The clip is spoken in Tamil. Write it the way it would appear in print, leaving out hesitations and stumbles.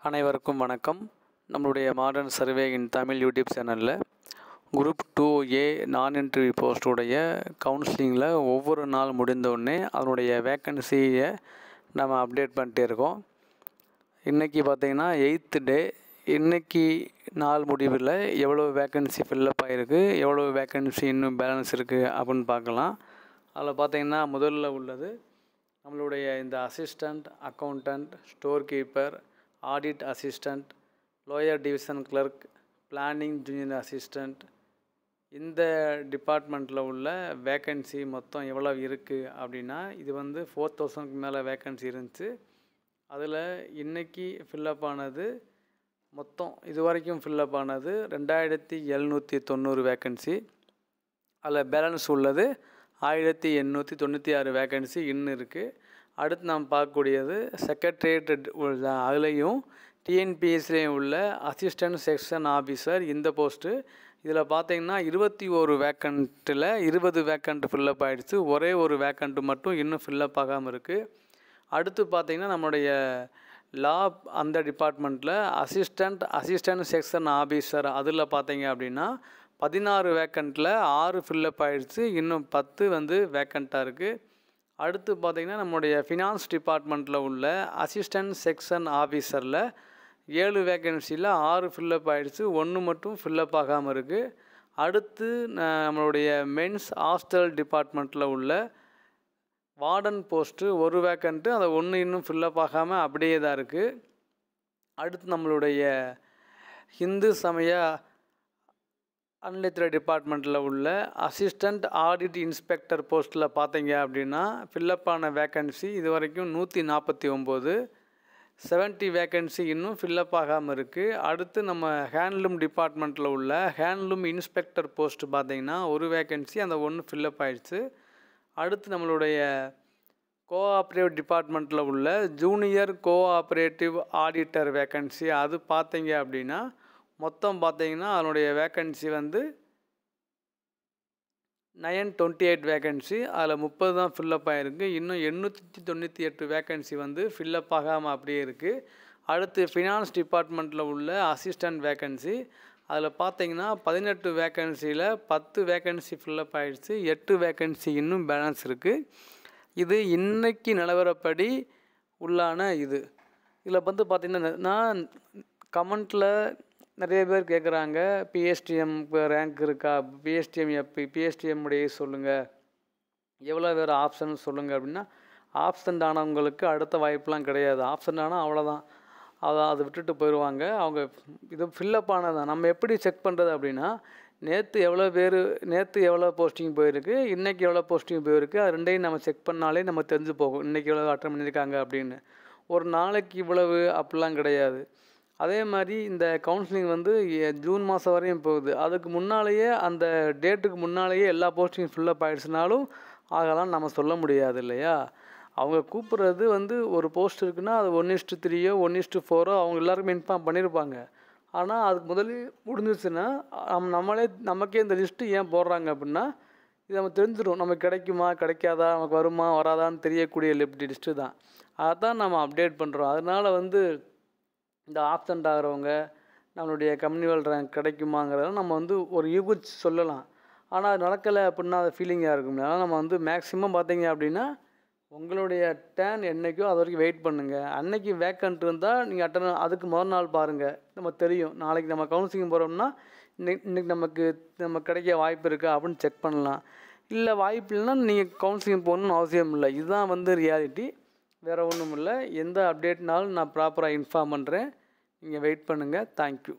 அனைவருக்கும் வணக்கம். நம்மளுடைய மாடர்ன் சர்வே இன் தமிழ் யூடியூப் சேனலில் குரூப் 2A நான் இன்டர்வியூ போஸ்ட்டுடைய கவுன்சிலிங்கில் ஒவ்வொரு நாள் முடிந்தோடனே அதனுடைய வேக்கன்சியை நம்ம அப்டேட் பண்ணிட்டே இருக்கோம். இன்றைக்கி பார்த்திங்கன்னா 8th டே. இன்றைக்கி நாள் முடிவில் எவ்வளோ வேக்கன்சி ஃபில்லப் ஆகிருக்கு, எவ்வளோ வேக்கன்சி இன்னும் பேலன்ஸ் இருக்குது அப்படின்னு பார்க்கலாம். அதில் பார்த்திங்கன்னா முதல்ல உள்ளது நம்மளுடைய இந்த assistant, accountant, store keeper, audit assistant, lower division clerk, planning junior assistant, இந்த டிபார்ட்மெண்ட்டில் உள்ள வேக்கன்சி மொத்தம் எவ்வளோ இருக்குது அப்படின்னா இது 4000க்கு மேலே வேக்கன்சி இருந்துச்சு. அதில் இன்றைக்கி ஃபில்லப் ஆனது மொத்தம் இது வரைக்கும் ஃபில்லப் ஆனது 2790 வேக்கன்சி. அதில் பேலன்ஸ் உள்ளது 1896 வேக்கன்சி இன்னும் இருக்குது. அடுத்து நாம் பார்க்கக்கூடியது செக்ரட்டரியேட், அதுலேயும் டிஎன்பிஎஸ்லேயும் உள்ள அசிஸ்டன்ட் செக்ஷன் ஆஃபீஸர் இந்த போஸ்ட்டு. இதில் பார்த்திங்கன்னா 21 வேக்கண்ட்டில் 20 வேக்கண்ட் ஃபில்லப் ஆகிடுச்சு. ஒரே ஒரு வேக்கண்ட் மட்டும் இன்னும் ஃபில்லப் ஆகாமல் இருக்குது. அடுத்து பார்த்திங்கன்னா நம்மளுடைய லா அந்த டிபார்ட்மெண்ட்டில் அசிஸ்டன்ட் செக்ஷன் ஆஃபீஸர் அதில் பார்த்திங்க அப்படின்னா 16 வேக்கண்ட்டில் 6 ஃபில்லப் ஆகிடுச்சு. இன்னும் 10 வேக்கண்ட்டாக இருக்குது. அடுத்து பார்த்திங்கன்னா நம்மளுடைய ஃபினான்ஸ் டிபார்ட்மெண்ட்டில் உள்ள அசிஸ்டன்ட் செக்ஷன் ஆஃபீஸரில் 7 வேக்கன்சியில் 6 ஃபில்லப் ஆகிடுச்சு. 1 மட்டும் ஃபில்லப் ஆகாமல் இருக்குது. அடுத்து நம்மளுடைய மென்ஸ் ஹாஸ்டல் டிபார்ட்மெண்ட்டில் உள்ள வார்டன் போஸ்ட்டு 1 வேக்கண்ட்டு, அதை 1 இன்னும் ஃபில்லப் ஆகாமல் அப்படியே தான் இருக்குது. அடுத்து நம்மளுடைய ஹிந்து சமய அறநிலையத்துறை டிபார்ட்மெண்ட்டில் உள்ள அசிஸ்டண்ட் ஆடிட் இன்ஸ்பெக்டர் போஸ்ட்டில் பார்த்தீங்க அப்படின்னா ஃபில்லப்பான வேக்கன்சி இது வரைக்கும் 149, 70 வேக்கன்சி இன்னும் ஃபில்லப் ஆகாமல் இருக்குது. அடுத்து நம்ம ஹேண்ட்லூம் டிபார்ட்மெண்ட்டில் உள்ள ஹேண்ட்லூம் இன்ஸ்பெக்டர் போஸ்ட் பார்த்திங்கன்னா 1 வேக்கன்சி, அந்த 1 ஃபில்லப் ஆகிடுச்சு. அடுத்து நம்மளுடைய கோஆப்ரேட்டிவ் டிபார்ட்மெண்ட்டில் உள்ள ஜூனியர் கோஆப்ரேட்டிவ் ஆடிட்டர் வேக்கன்சி அது பார்த்தீங்க அப்படின்னா மொத்தம் பார்த்திங்கன்னா அதனுடைய வேக்கன்சி 928 வேக்கன்சி. அதில் 30 தான் ஃபில்லப் ஆகிருக்கு. இன்னும் 898 வேக்கன்சி ஃபில்லப் ஆகாமல் அப்படியே இருக்குது. அடுத்து ஃபினான்ஸ் டிபார்ட்மெண்ட்டில் உள்ள அசிஸ்டண்ட் வேக்கன்சி அதில் பார்த்திங்கன்னா 18 வேக்கன்சியில் 10 வேக்கன்சி ஃபில்லப் ஆகிடுச்சு. 8 வேக்கன்சி இன்னும் பேலன்ஸ் இருக்குது. இது இன்றைக்கி நிலவரப்படி உள்ளான இது. இதில் பார்த்திங்கன்னா நான் கமெண்ட்டில் நிறைய பேர் கேட்குறாங்க, பிஎஸ்டிஎம் ரேங்க் இருக்கா, பிஎஸ்டிஎம் உடைய சொல்லுங்கள், எவ்வளோ வேறு ஆப்ஷன் சொல்லுங்கள் அப்படின்னா ஆப்ஷன் ஆனவங்களுக்கு அடுத்த வாய்ப்பெலாம் கிடையாது. ஆப்ஷன் ஆனால் அவ்வளோதான், அதை விட்டுட்டு போயிடுவாங்க. அவங்க இது ஃபில்லப் ஆனதான். நம்ம எப்படி செக் பண்ணுறது அப்படின்னா நேற்று எவ்வளோ போஸ்டிங் போயிருக்கு, இன்றைக்கி எவ்வளோ போஸ்டிங் போயிருக்கு, அது ரெண்டையும் நம்ம செக் பண்ணாலே நம்ம தெரிஞ்சு போகும் இன்றைக்கி எவ்வளோ அட்டன் பண்ணியிருக்காங்க அப்படின்னு. ஒரு நாளைக்கு இவ்வளவு அப்படிலாம் கிடையாது. அதே மாதிரி இந்த கவுன்சிலிங் ஜூன் மாதம் வரையும் போகுது. அதுக்கு முன்னாலேயே அந்த டேட்டுக்கு முன்னாலேயே எல்லா போஸ்டிங் ஃபில்லப் ஆகிடுச்சுனாலும் ஆகலாம் நம்ம சொல்ல முடியாது இல்லையா. அவங்க கூப்பிட்றது ஒரு போஸ்ட் இருக்குன்னா அது 1:3 1:4 அவங்க எல்லாருக்குமே இன்ஃபார்ம் பண்ணியிருப்பாங்க. ஆனால் அதுக்கு முதலே முடிஞ்சிச்சுன்னா நமக்கே இந்த லிஸ்ட்டு ஏன் போடுறாங்க அப்படின்னா இது நம்ம தெரிஞ்சிடும், நமக்கு கிடைக்குமா கிடைக்காதா, நமக்கு வருமா வராதான்னு தெரியக்கூடிய லிஸ்ட்டு தான். அதான் நம்ம அப்டேட் பண்ணுறோம். அதனால் இந்த ஆப்சண்ட் ஆகிறவங்க நம்மளுடைய கம்யூனிவல் ரேங்க் கிடைக்குமாங்கிறத நம்ம ஒரு யூகிச்சு சொல்லலாம். ஆனால் அது நடக்கலை அப்படின்னா அது ஃபீலிங்காக இருக்கும். அதனால் நம்ம மேக்ஸிமம் பார்த்தீங்க அப்படின்னா உங்களுடைய டேர்ன் என்றைக்கோ அது வரைக்கும் வெயிட் பண்ணுங்கள். அன்றைக்கி வேக்கண்ட் இருந்தால் நீங்கள் அதுக்கு முதல் நாள் பாருங்கள், நம்ம தெரியும். நாளைக்கு நம்ம கவுன்சிலிங் போகிறோம்னா இன்றைக்கி நம்ம கிடைக்க வாய்ப்பு இருக்கா அப்படின்னு செக் பண்ணலாம். இல்லை வாய்ப்பு இல்லைன்னா நீங்கள் கவுன்சிலிங் போகணுன்னு அவசியம் இல்லை. இதுதான் ரியாலிட்டி, வேறு ஒன்றும் இல்லை. எந்த அப்டேட்னாலும் நான் ப்ராப்பராக இன்ஃபார்ம் பண்ணுறேன். நீங்கள் வெயிட் பண்ணுங்கள். தேங்க்யூ.